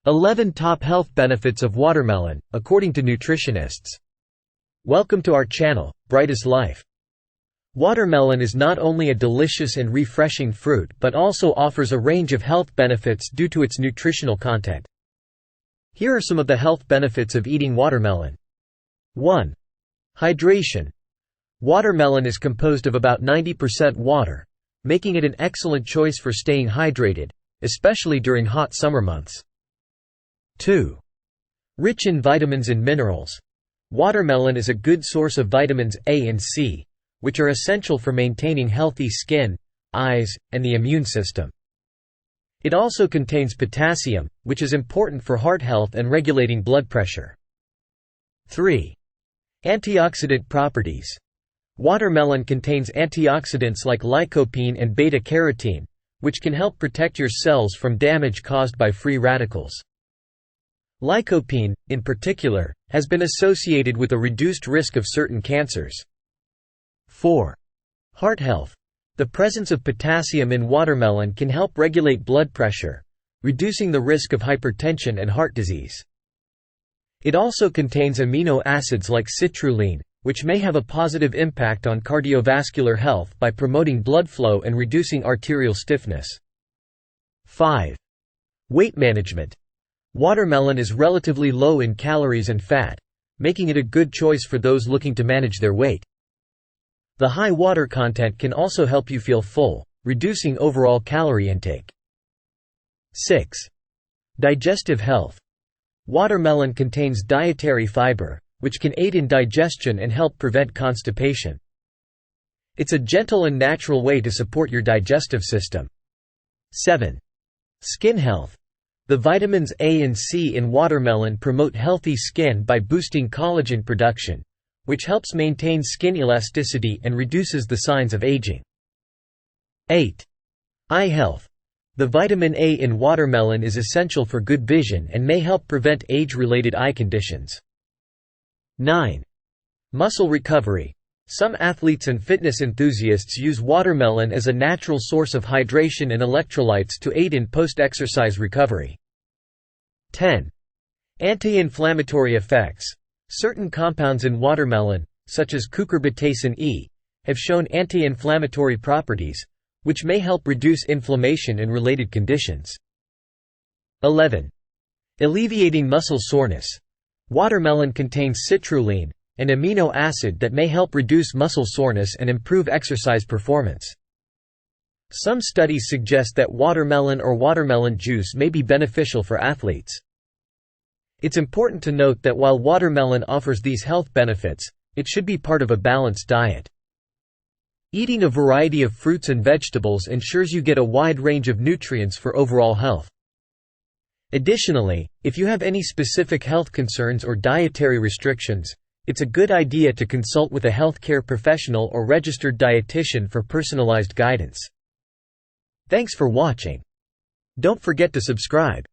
11 Top Health Benefits of Watermelon, according to nutritionists. Welcome to our channel, Brightest Life. Watermelon is not only a delicious and refreshing fruit but also offers a range of health benefits due to its nutritional content. Here are some of the health benefits of eating watermelon. 1. Hydration. Watermelon is composed of about 90% water, making it an excellent choice for staying hydrated, especially during hot summer months. 2. Rich in vitamins and minerals. Watermelon is a good source of vitamins A and C, which are essential for maintaining healthy skin, eyes, and the immune system. It also contains potassium, which is important for heart health and regulating blood pressure. 3. Antioxidant properties. Watermelon contains antioxidants like lycopene and beta-carotene, which can help protect your cells from damage caused by free radicals. Lycopene, in particular, has been associated with a reduced risk of certain cancers. 4. Heart health. The presence of potassium in watermelon can help regulate blood pressure, reducing the risk of hypertension and heart disease. It also contains amino acids like citrulline, which may have a positive impact on cardiovascular health by promoting blood flow and reducing arterial stiffness. 5. Weight management. Watermelon is relatively low in calories and fat, making it a good choice for those looking to manage their weight. The high water content can also help you feel full, reducing overall calorie intake. 6. Digestive health. Watermelon contains dietary fiber, which can aid in digestion and help prevent constipation. It's a gentle and natural way to support your digestive system. 7. Skin health. The vitamins A and C in watermelon promote healthy skin by boosting collagen production, which helps maintain skin elasticity and reduces the signs of aging. 8. Eye health. The vitamin A in watermelon is essential for good vision and may help prevent age-related eye conditions. 9. Muscle recovery. Some athletes and fitness enthusiasts use watermelon as a natural source of hydration and electrolytes to aid in post-exercise recovery. 10. Anti-inflammatory effects. Certain compounds in watermelon, such as cucurbitacin E, have shown anti-inflammatory properties, which may help reduce inflammation and related conditions. 11. Alleviating muscle soreness. Watermelon contains citrulline, an amino acid that may help reduce muscle soreness and improve exercise performance. Some studies suggest that watermelon or watermelon juice may be beneficial for athletes. It's important to note that while watermelon offers these health benefits, it should be part of a balanced diet. Eating a variety of fruits and vegetables ensures you get a wide range of nutrients for overall health. Additionally, if you have any specific health concerns or dietary restrictions, it's a good idea to consult with a healthcare professional or registered dietitian for personalized guidance. Thanks for watching. Don't forget to subscribe.